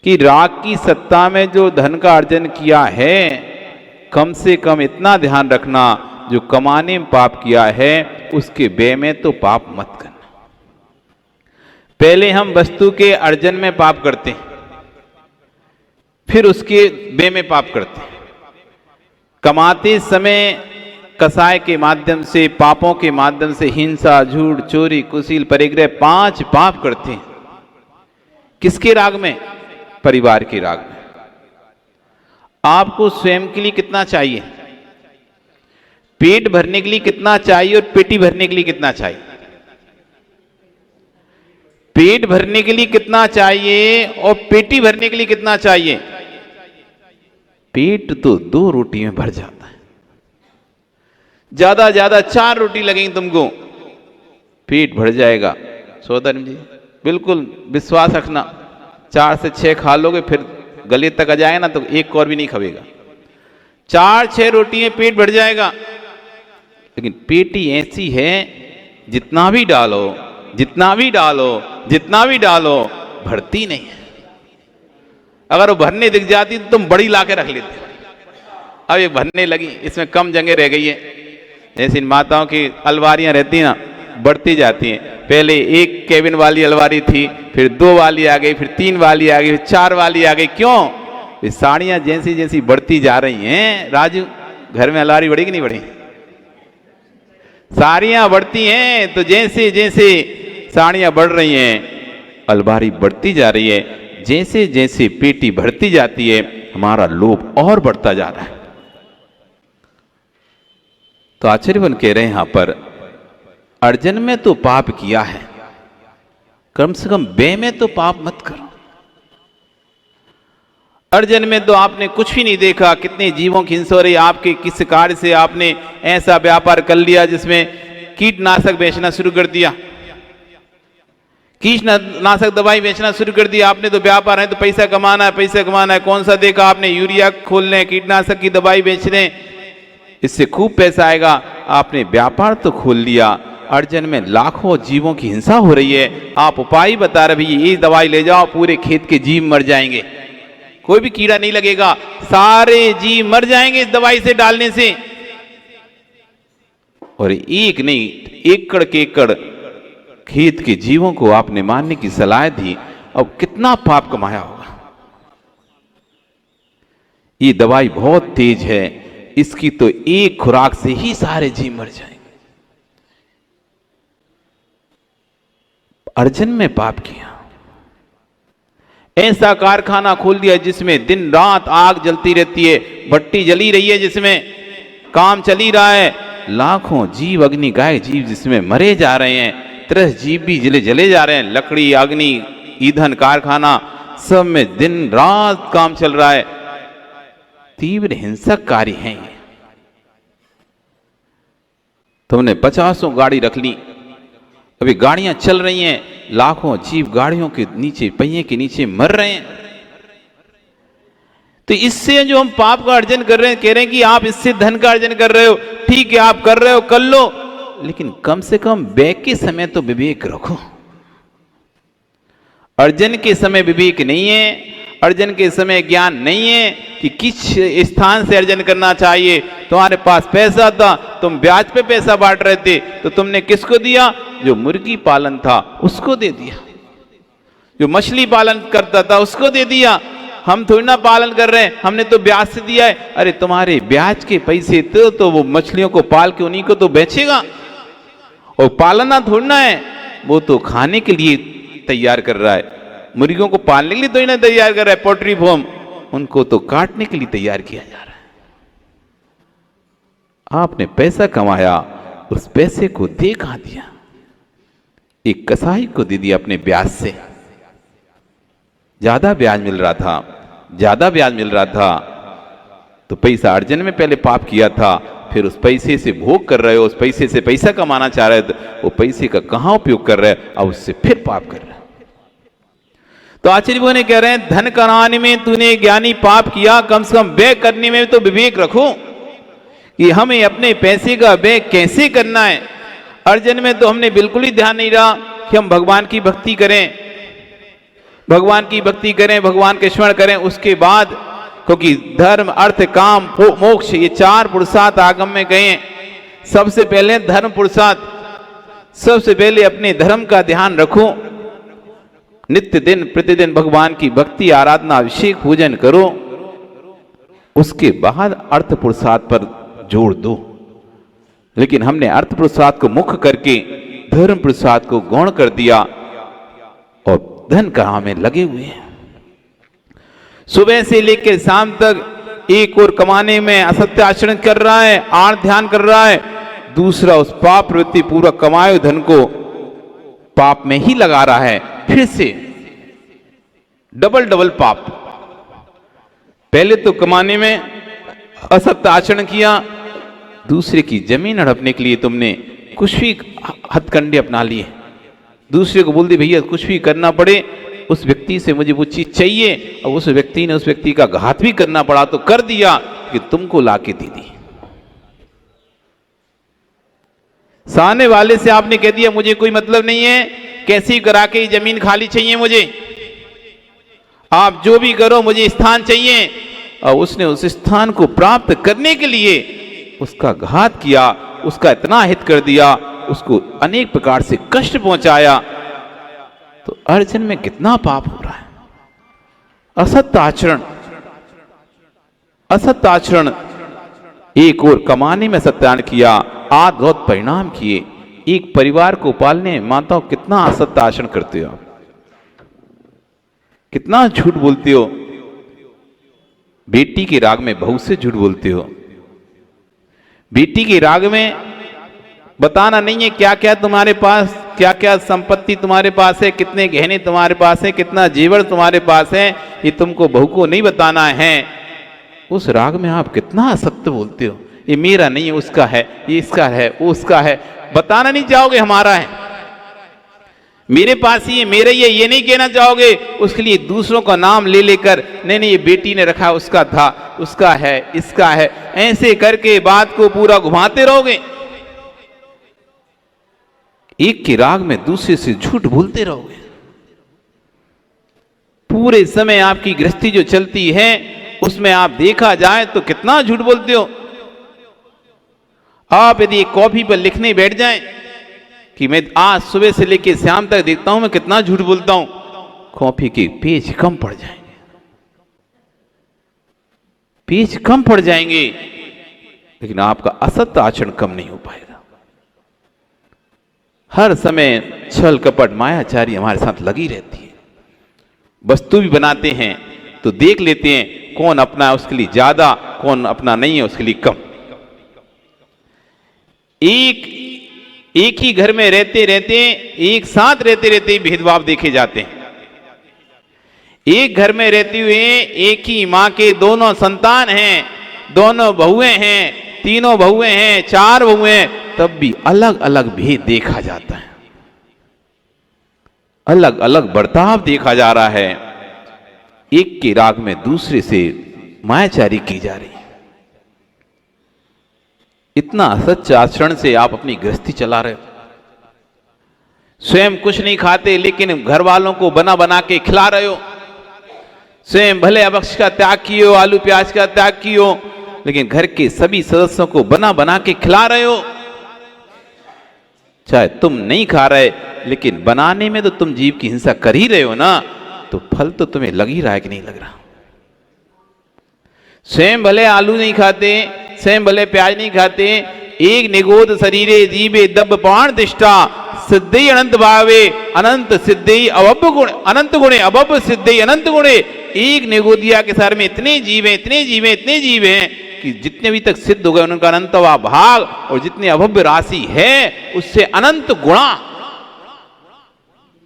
कि राग की सत्ता में जो धन का अर्जन किया है, कम से कम इतना ध्यान रखना, जो कमाने में पाप किया है उसके व्यय में तो पाप मत करना। पहले हम वस्तु के अर्जन में पाप करते हैं, फिर उसके व्यय में पाप करते हैं। कमाते समय कसाय के माध्यम से, पापों के माध्यम से हिंसा, झूठ, चोरी, कुशील, परिग्रह 5 पाप करते हैं। किसके राग में? परिवार के राग में। आपको स्वयं के लिए कितना चाहिए? पेट भरने के लिए कितना चाहिए और पेटी भरने के लिए कितना चाहिए? पेट भरने के लिए कितना चाहिए और पेटी भरने के लिए कितना चाहिए? पेट तो 2 रोटी में भर जाता है, ज्यादा ज्यादा 4 रोटी लगेंगी तुमको, पेट भर जाएगा। सोदर जी बिल्कुल विश्वास रखना, 4 से 6 खा लोगे, फिर गले तक आ जाएगा ना तो एक और भी नहीं खाएगा। 4-6 रोटी में पेट भर जाएगा। लेकिन पेटी ऐसी है, जितना भी डालो, जितना भी डालो, जितना भी डालो, भरती नहीं है। अगर वो भरने दिख जाती तो तुम बड़ी लाके रख लेते। अब ये भरने लगी, इसमें कम जगह रह गई है। जैसे इन माताओं की अलमारियां रहती ना, बढ़ती जाती हैं। पहले 1 केबिन वाली अलमारी थी, फिर 2 वाली आ गई, फिर 3 वाली आ गई, फिर 4 वाली आ गई। क्यों? ये साड़ियां जैसी जैसी बढ़ती जा रही हैं। राजू, घर में अलमारी बढ़ी कि नहीं बढ़ी? साड़ियां बढ़ती हैं तो जैसे जैसे साड़ियां बढ़ रही हैं, अलमारी बढ़ती जा रही है। जैसे जैसे पेटी भरती जाती है, हमारा लोभ और बढ़ता जा रहा है। तो आचार्यवन कह रहे हैं यहां पर, अर्जन में तो पाप किया है, कम से कम व्यय में तो पाप मत करो। अर्जन में तो आपने कुछ भी नहीं देखा, कितने जीवों की हिंसा हो रही। आपके किस कार्य से आपने ऐसा व्यापार कर लिया जिसमें कीटनाशक बेचना शुरू कर दिया, कीटनाशक दवाई बेचना शुरू कर दिया आपने। तो व्यापार है तो पैसा कमाना है, पैसा कमाना है। कौन सा देखा आपने? यूरिया खोल लें, कीटनाशक की दवाई बेच लें, इससे खूब पैसा आएगा। आपने व्यापार तो खोल लिया, अर्जन में लाखों जीवों की हिंसा हो रही है। आप उपाय बता रहे भैया, ये दवाई ले जाओ, पूरे खेत के जीव मर जाएंगे, कोई भी कीड़ा नहीं लगेगा, सारे जीव मर जाएंगे इस दवाई से डालने से। और एक नहीं, एकड़ के एकड़ खेत के जीवों को आपने मारने की सलाह दी। अब कितना पाप कमाया होगा। ये दवाई बहुत तेज है, इसकी तो एक खुराक से ही सारे जीव मर जाएंगे। अर्जन में पाप किया। ऐसा कारखाना खोल दिया जिसमें दिन रात आग जलती रहती है, भट्टी जली रही है, जिसमें काम चली रहा है। लाखों जीव, अग्नि गाय जीव जिसमें मरे जा रहे हैं, 30 जीव भी जले जा रहे हैं। लकड़ी, अग्नि, ईंधन कारखाना सब में दिन रात काम चल रहा है। तीव्र हिंसक कार्य है ये। तुमने 50 गाड़ी रख ली, अभी गाड़ियां चल रही हैं, लाखों जीव गाड़ियों के नीचे, पहिए के नीचे मर रहे हैं। तो इससे जो हम पाप का अर्जन कर रहे हैं, कह रहे हैं कि आप इससे धन का अर्जन कर रहे हो, ठीक है आप कर रहे हो, कर लो, लेकिन कम से कम व्यय के समय तो विवेक रखो। अर्जन के समय विवेक नहीं है, अर्जन के समय ज्ञान नहीं है कि किस स्थान से अर्जन करना चाहिए। तुम्हारे पास पैसा था, तुम ब्याज पे पैसा बांट रहे थे, तो तुमने किसको दिया? जो मुर्गी पालन था उसको दे दिया, जो मछली पालन करता था उसको दे दिया। हम थोड़ी ना पालन कर रहे हैं, हमने तो ब्याज से दिया है। अरे तुम्हारे ब्याज के पैसे तो वो मछलियों को पाल के उन्हीं को तो बेचेगा, और पालना थोड़ी ना है, वो तो खाने के लिए तैयार कर रहा है। मुर्गियों को पालने के लिए तो इन्हें तैयार कर रहा है, पोल्ट्री फार्म, उनको तो काटने के लिए तैयार किया जा रहा है। आपने पैसा कमाया, उस पैसे को दे कहां दिया? एक कसाई को दे दिया अपने ब्याज से। ज्यादा ब्याज मिल रहा था, ज्यादा ब्याज मिल रहा था, तो पैसा अर्जन में पहले पाप किया था, फिर उस पैसे से भोग कर रहे हो, उस पैसे से पैसा कमाना चाह रहे थे, वो पैसे का कहां उपयोग कर रहे हैं, और उससे फिर पाप कर रहे हैं। तो आचार्य ने कह रहे हैं, धन कमाने में तूने ज्ञानी पाप किया, कम से कम व्यय करने में तो विवेक रखो कि हमें अपने पैसे का व्यय कैसे करना है। अर्जन में तो हमने बिल्कुल ही ध्यान नहीं रहा कि हम भगवान की भक्ति करें, भगवान की भक्ति करें, भगवान के स्मरण करें, उसके बाद, क्योंकि धर्म अर्थ काम मोक्ष ये 4 पुरुषार्थ आगम में गए। सबसे पहले धर्म पुरुषार्थ, सबसे पहले अपने धर्म का ध्यान रखो, नित्य दिन प्रतिदिन भगवान की भक्ति आराधना अभिषेक पूजन करो, उसके बाद अर्थ पुरुषार्थ पर जोड़ दो। लेकिन हमने अर्थ पुरुषार्थ को मुख्य करके धर्म पुरुषार्थ को गौण कर दिया और धन काम में लगे हुए हैं। सुबह से लेकर शाम तक एक और कमाने में असत्य आचरण कर रहा है, आड़ ध्यान कर रहा है, दूसरा उस पाप प्रवृत्ति पूर्वक कमाए धन को पाप में ही लगा रहा है। फिर से डबल पाप। पहले तो कमाने में असत्य आचरण किया, दूसरे की जमीन हड़पने के लिए तुमने कुछ भी हथकंडे अपना लिए, दूसरे को बोल दी भैया कुछ भी करना पड़े उस व्यक्ति से मुझे वो चीज चाहिए, और उस व्यक्ति ने उस व्यक्ति का घात भी करना पड़ा तो कर दिया कि तुमको लाके दे दी। सामने वाले से आपने कह दिया मुझे कोई मतलब नहीं है, कैसी करा के जमीन खाली चाहिए मुझे, आप जो भी करो मुझे स्थान चाहिए, और उसने उस स्थान को प्राप्त करने के लिए उसका घात किया, उसका इतना हित कर दिया, उसको अनेक प्रकार से कष्ट पहुंचाया, तो अर्जन में कितना पाप हो रहा है। असत्य आचरण, असत्य आचरण, एक और कमाने में सत्यान किया, आज बहुत परिणाम किए। एक परिवार को पालने माताओं कितना असत्य आचरण करते हो, कितना झूठ बोलते हो, बेटी के राग में बहू से झूठ बोलते हो, बेटी के राग में बताना नहीं है क्या क्या तुम्हारे पास, क्या क्या संपत्ति तुम्हारे पास है, कितने गहने तुम्हारे पास है, कितना जेवर तुम्हारे पास है, ये तुमको बहू को नहीं बताना है। उस राग में आप कितना असत्य बोलते हो, ये मेरा नहीं है उसका है, ये इसका है वो उसका है, बताना नहीं चाहोगे हमारा है, मेरे पास ही है, मेरा ही है, ये नहीं कहना चाहोगे। उसके लिए दूसरों का नाम ले लेकर नहीं नहीं ये बेटी ने रखा, उसका था, उसका है, इसका है, ऐसे करके बात को पूरा घुमाते रहोगे। एक के राग में दूसरे से झूठ बोलते रहोगे। पूरे समय आपकी गृहस्थी जो चलती है उसमें आप देखा जाए तो कितना झूठ बोलते हो। आप यदि कॉपी पर लिखने बैठ जाएं कि मैं आज सुबह से लेकर शाम तक देखता हूं मैं कितना झूठ बोलता हूं, कॉपी के पेज कम पड़ जाएंगे, पेज कम पड़ जाएंगे, लेकिन आपका असत्य आचरण कम नहीं हो पाएगा। हर समय छल कपट मायाचारी हमारे साथ लगी रहती है। वस्तु भी बनाते हैं तो देख लेते हैं कौन अपना है उसके लिए ज्यादा, कौन अपना नहीं है उसके लिए कम। एक ही घर में रहते रहते, एक साथ रहते रहते भेदभाव देखे जाते हैं। एक घर में रहते हुए एक ही मां के दोनों संतान हैं, दोनों बहुएं हैं, तीनों बहुएं हैं, 4 बहुएं हैं, तब भी अलग अलग भेद देखा जाता है, अलग अलग बर्ताव देखा जा रहा है। एक के राग में दूसरे से मायाचारी की जा रही है। इतना असत्य आचरण से आप अपनी गृहस्थी चला रहे हो। स्वयं कुछ नहीं खाते लेकिन घर वालों को बना बना के खिला रहे हो। स्वयं भले अभक्ष का त्याग किए हो, आलू प्याज का त्याग किए हो, लेकिन घर के सभी सदस्यों को बना बना के खिला रहे हो। चाहे तुम नहीं खा रहे लेकिन बनाने में तो तुम जीव की हिंसा कर ही रहे हो ना, तो फल तो तुम्हें लग ही रहा है कि नहीं लग रहा। स्वयं भले आलू नहीं खाते, स्वयं भले प्याज नहीं खाते, एक निगोद शरीरे जीवे दब प्राण दिष्टा सिद्धि अनंत भावे अनंत सिद्धि अवब गुण अनंत गुणे अवब सिद्धि अनंत गुणे। एक निगोदिया के सार में इतने जीव हैं, इतने जीव हैं, इतने जीव हैं कि जितने भी तक सिद्ध हो गए उनका अनंतवा भाग, और जितनी अभव्य राशि है उससे अनंत गुणा।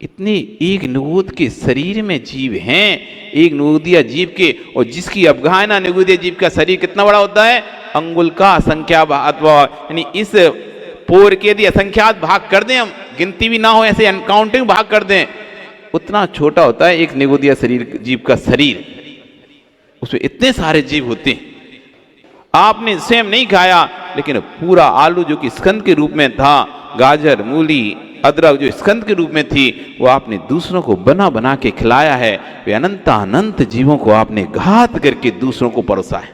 इतने एक निगोद के शरीर में जीव हैं, एक निगोदिया जीव के, और जिसकी अवगाहना निगोदिया जीव का शरीर कितना बड़ा होता है, अंगुल का असंख्या अथवा यानी इस पोर के यदि असंख्यात भाग कर दें, हम गिनती भी ना हो ऐसे अनकाउंटिंग भाग कर दें, उतना छोटा होता है एक निगोदिया शरीर जीव का शरीर। उसमें इतने सारे जीव होते हैं। आपने स्वयं नहीं खाया लेकिन पूरा आलू जो कि स्कंद के रूप में था, गाजर, मूली, अदरक जो स्कंद के रूप में थी, वो आपने दूसरों को बना बना के खिलाया है। वे अनंत जीवों को आपने घात करके दूसरों को परोसा है।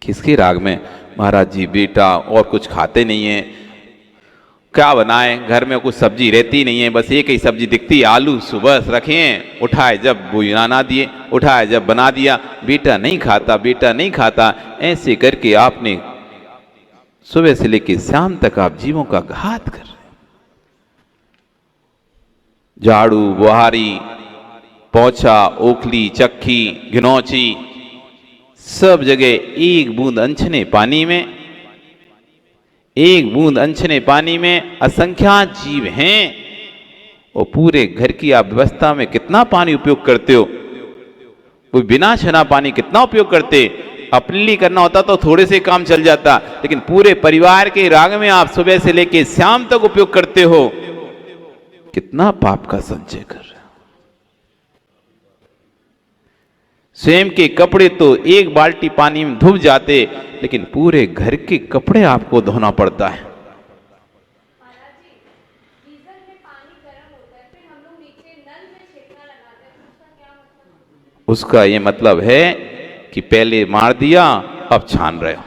किसके राग में? महाराज जी बेटा और कुछ खाते नहीं है, क्या बनाए, घर में कुछ सब्जी रहती नहीं है, बस एक ही सब्जी दिखती है, आलू सुबह रखे हैं, उठाए जब बुना दिए, उठाए जब बना दिया, बेटा नहीं खाता, बेटा नहीं खाता। ऐसे करके आपने सुबह से लेकर शाम तक आप जीवों का घात कर रहे। झाड़ू, बुहारी, पोछा, ओखली, चक्की, गिनौची, सब जगह एक बूंद अनछने पानी में, एक बूंद अनछने पानी में असंख्यात जीव हैं। और पूरे घर की आप व्यवस्था में कितना पानी उपयोग करते हो? वो बिना छना पानी कितना उपयोग करते? अपने लिए करना होता तो थोड़े से काम चल जाता, लेकिन पूरे परिवार के राग में आप सुबह से लेकर शाम तक उपयोग करते हो। कितना पाप का संचय कर रहे हो। स्वयं के कपड़े तो एक बाल्टी पानी में धुल जाते, लेकिन पूरे घर के कपड़े आपको धोना पड़ता है। उसका ये मतलब है कि पहले मार दिया, अब छान रहे हो।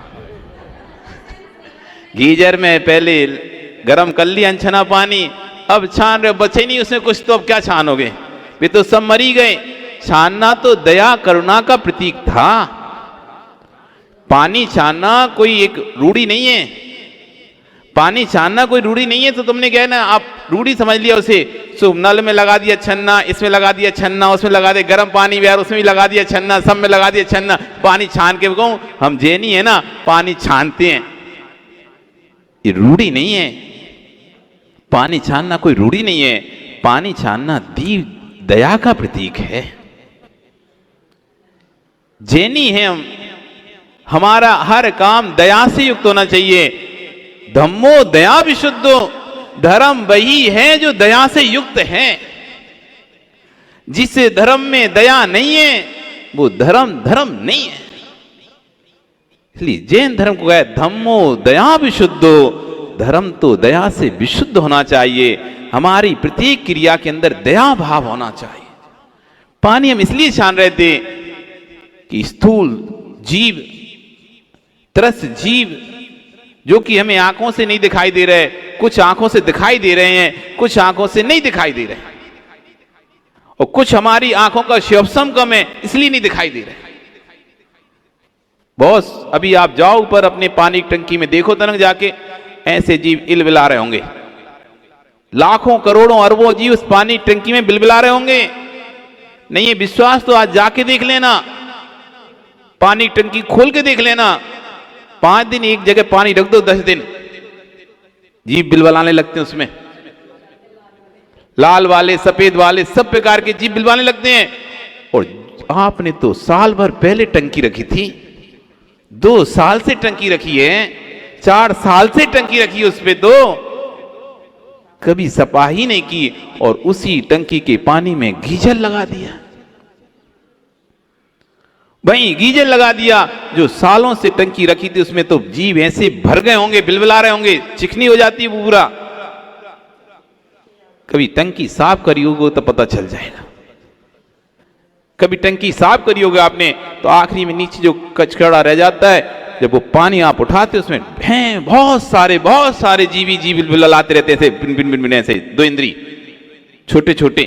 गीजर में पहले गरम कर लिया अनछना पानी, अब छान रहे हो, बचे नहीं उसमें कुछ, तो अब क्या छानोगे? वे तो सब मरी गए। छानना तो दया करुणा का प्रतीक था। पानी छानना कोई एक रूढ़ी नहीं है। पानी छानना कोई रूढ़ी नहीं है। तो तुमने क्या है ना, आप रूढ़ी समझ लिया उसे। सो नल में लगा दिया छन्ना, इसमें लगा दिया छन्ना, उसमें लगा दिया गर्म पानी यार, उसमें भी लगा दिया छन्ना, सब में लगा दिया छन्ना, पानी छान के कहूं हम जैनी है ना, पानी छानते हैं। ये रूढ़ी नहीं है। पानी छानना कोई रूढ़ी नहीं है। पानी छानना दया का प्रतीक है। जैनी है हम, हमारा हर काम दया से युक्त होना चाहिए। धम्मो दया विशुद्धो, धर्म वही है जो दया से युक्त है। जिसे धर्म में दया नहीं है वो धर्म नहीं है। इसलिए जैन धर्म को कहा धम्मो दया विशुद्धो, धर्म तो दया से विशुद्ध होना चाहिए। हमारी प्रत्येक क्रिया के अंदर दया भाव होना चाहिए। पानी हम इसलिए छान रहे थे कि स्थूल जीव, त्रस्त जीव जो कि हमें आंखों से नहीं दिखाई दे रहे, कुछ आंखों से दिखाई दे रहे हैं, कुछ आंखों से नहीं दिखाई दे रहे, और कुछ हमारी आंखों का श्योपसम कम है इसलिए नहीं दिखाई दे रहे। बहुत अभी आप जाओ ऊपर अपने पानी की टंकी में देखो, तनक जाके ऐसे जीव इलबिला रहे होंगे। लाखों करोड़ों अरबों जीव उस पानी टंकी में बिलबिला रहे होंगे। नहीं है विश्वास तो आज जाके देख लेना, पानी टंकी खोल के देख लेना। 5 दिन एक जगह पानी रख दो, 10 दिन जीव बिलबलाने लगते हैं उसमें। लाल वाले, सफेद वाले, सब प्रकार के जीव बिलबाने लगते हैं। और आपने तो साल भर पहले टंकी रखी थी, 2 साल से टंकी रखी है, 4 साल से टंकी रखी है, उस पे तो कभी सफाई नहीं की, और उसी टंकी के पानी में गीजर लगा दिया। भाई गीजर लगा दिया, जो सालों से टंकी रखी थी उसमें तो जीव ऐसे भर गए होंगे, बिलबिला रहे होंगे, चिकनी हो जाती है पूरा। कभी टंकी साफ करी होगी तो पता चल जाएगा। कभी टंकी साफ करी होगी आपने तो आखिरी में नीचे जो कचरा रह जाता है, जब वो पानी आप उठाते उसमें हैं बहुत सारे जीवी जीव बिलबिलाते रहते ऐसे बिन बिन बिन बिन ऐसे, 2 इंद्री छोटे छोटे।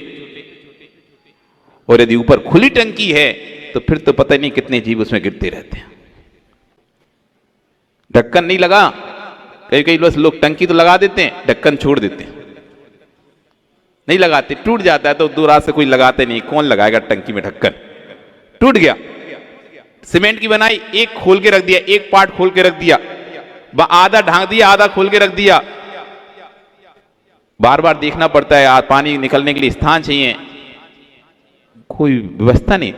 और यदि ऊपर खुली टंकी है तो फिर तो पता नहीं कितने जीव उसमें गिरते रहते हैं। ढक्कन नहीं लगा, कई लोग टंकी तो लगा देते हैं, ढक्कन छोड़ देते हैं, नहीं लगाते, टूट जाता है तो दूर से कोई लगाते नहीं। कौन लगाएगा टंकी में ढक्कन? टूट गया, सीमेंट की बनाई, एक खोल के रख दिया, एक पार्ट खोल के रख दिया, आधा ढांक दिया, आधा खोल के रख दिया। बार बार देखना पड़ता है, पानी निकलने के लिए स्थान चाहिए, कोई व्यवस्था नहीं।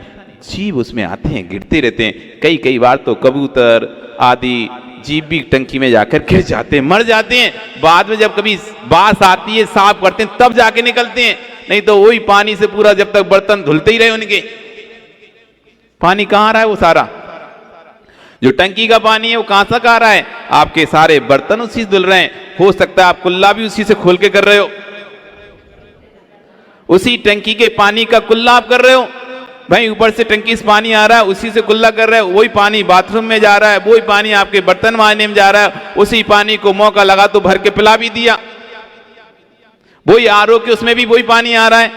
जीव उसमें आते हैं, गिरते रहते हैं। कई बार तो कबूतर आदि जीव भी टंकी में जाकर गिर जाते हैं, मर जाते हैं। बाद में जब कभी बास आती है, साफ करते हैं, तब जाके निकलते हैं, नहीं तो वही पानी से पूरा जब तक बर्तन धुलते ही रहे उनके। पानी कहां रहा है वो सारा? जो टंकी का पानी है वो कहां से आ रहा है? आपके सारे बर्तन उसी से धुल रहे हैं। हो सकता है आप कुल्ला भी उसी से खोल के कर रहे हो, उसी टंकी के पानी का कुल्ला आप कर रहे हो। भाई ऊपर से टंकी से पानी आ रहा है, उसी से कुल्ला कर रहे हो, वही पानी बाथरूम में जा रहा है, वही पानी आपके बर्तन मांजने में जा रहा है, उसी पानी को मौका लगा तो भर के पिला भी दिया। वही आरओ के उसमें भी वही पानी आ रहा है।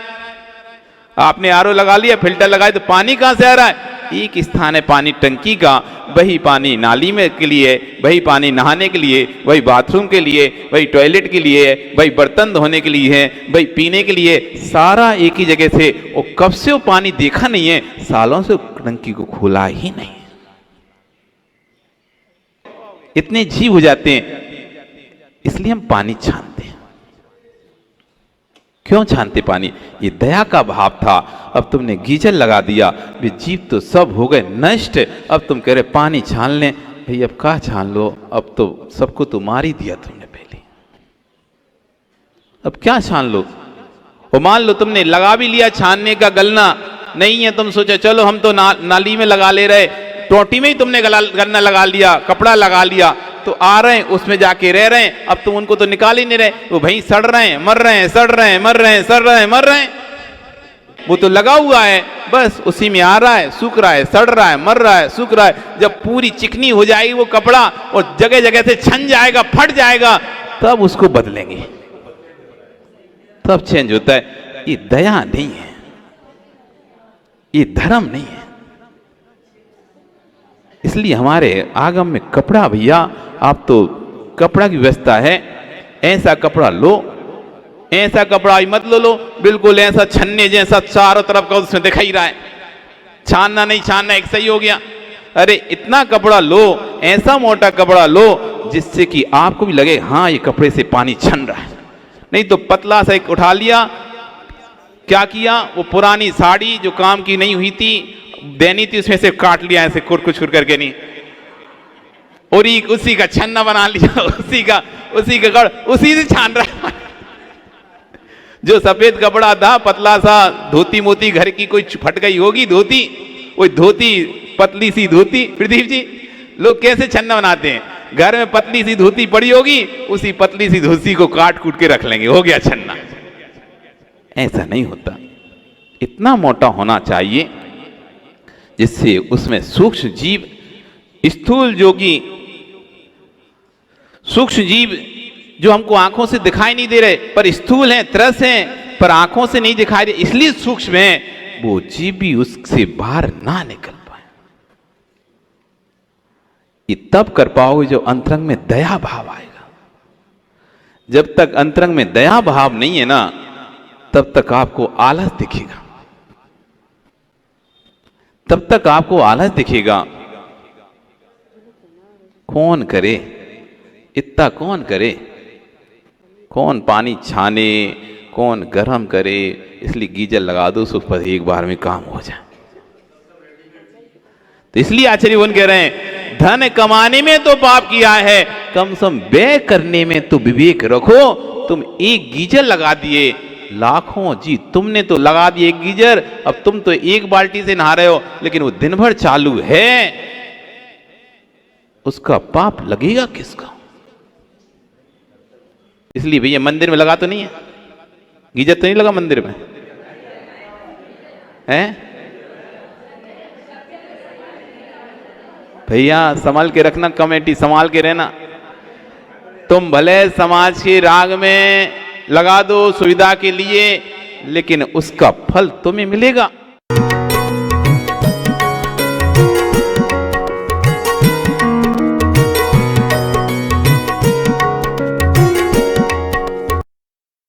आपने आरओ लगा लिया, फिल्टर लगाए, तो पानी कहां से आ रहा है? एक स्थान है पानी टंकी का, वही पानी नाली में के लिए, वही पानी नहाने के लिए, वही बाथरूम के लिए, वही टॉयलेट के लिए, वही बर्तन धोने के लिए है, वही पीने के लिए, सारा एक ही जगह से। वो कब से वो पानी देखा नहीं है, सालों से टंकी को खोला ही नहीं। इतने जीव हो जाते हैं, इसलिए हम पानी छानते हैं। क्यों छानते पानी? ये दया का भाव था। अब तुमने गीजर लगा दिया, वे जीव तो सब हो गए नष्ट। अब तुम कह रहे पानी छान लें। भाई अब क्या छान लो, अब तो सबको तो मार ही दिया तुमने पहले, अब क्या छान लो? और मान लो तुमने लगा भी लिया छानने का, गलना नहीं है, तुम सोचा चलो हम तो नाली में लगा ले रहे, टोटी में ही तुमने गलना लगा लिया, कपड़ा लगा लिया, तो आ रहे हैं उसमें जाके रह रहे हैं। अब तुम उनको तो निकाल ही नहीं रहे, वो भाई सड़ रहे हैं, मर रहे हैं, सड़ रहे हैं, मर रहे हैं, सड़ रहे हैं, मर रहे हैं। वो तो लगा हुआ है, बस उसी में आ रहा है, सूख रहा है, सड़ रहा है, मर रहा है, सूख रहा है। जब पूरी चिकनी हो जाएगी वो कपड़ा और जगह जगह से छन जाएगा, फट जाएगा, तब उसको बदलेंगे, तब चेंज होता है। ये दया नहीं है, ये धर्म नहीं है। इसलिए हमारे आगम में कपड़ा, भैया आप तो कपड़ा की व्यवस्था है, ऐसा कपड़ा लो, ऐसा कपड़ा ही मत लो, बिल्कुल ऐसा छन्ने जैसा चारों तरफ का उसमें दिखाई रहा है, छानना नहीं छानना एक सही हो गया। अरे इतना कपड़ा लो, ऐसा मोटा कपड़ा लो जिससे कि आपको भी लगे हाँ ये कपड़े से पानी छन रहा है। नहीं तो पतला सा एक उठा लिया, क्या किया, वो पुरानी साड़ी जो काम की नहीं हुई थी, देनी थी, उसमें से काट लिया ऐसे कुछ करके, नहीं, और उसी का छन्ना बना लिया, उसी का उसी से छान रहा है। जो सफेद कपड़ा था पतला सा, धोती मोती घर की कोई फट गई होगी धोती, वो धोती पतली सी धोती, प्रदीप जी लोग कैसे छन्ना बनाते हैं, घर में पतली सी धोती पड़ी होगी, उसी पतली सी धोती को काट कूट के रख लेंगे, हो गया छन्ना। ऐसा नहीं होता, इतना मोटा होना चाहिए जिससे उसमें सूक्ष्म जीव, स्थूल जोगी सूक्ष्म जीव जो हमको आंखों से दिखाई नहीं दे रहे, पर स्थूल हैं, त्रस हैं, पर आंखों से नहीं दिखाई दे, इसलिए सूक्ष्म हैं, वो जीव भी उससे बाहर ना निकल पाए। ये तब कर पाओगे जो अंतरंग में दया भाव आएगा। जब तक अंतरंग में दया भाव नहीं है ना, तब तक आपको आलस दिखेगा, तब तक आपको आलस दिखेगा। कौन करे इतना, कौन करे, कौन पानी छाने, कौन गर्म करे, इसलिए गीजर लगा दो, उस पर एक बार में काम हो जाए। तो इसलिए आचार्य वन कह रहे हैं धन कमाने में तो पाप किया है, कम से कम व्यय करने में तो विवेक रखो। तुम एक गीजर लगा दिए, लाखों जी तुमने तो लगा दिए एक गीजर, अब तुम तो एक बाल्टी से नहा रहे हो, लेकिन वो दिन भर चालू है, उसका पाप लगेगा किसका? इसलिए भैया मंदिर में लगा तो नहीं है, गीजर तो नहीं लगा मंदिर में है भैया, संभाल के रखना, कमेटी संभाल के रहना। तुम भले समाज के राग में लगा दो सुविधा के लिए, लेकिन उसका फल तुम्हें मिलेगा।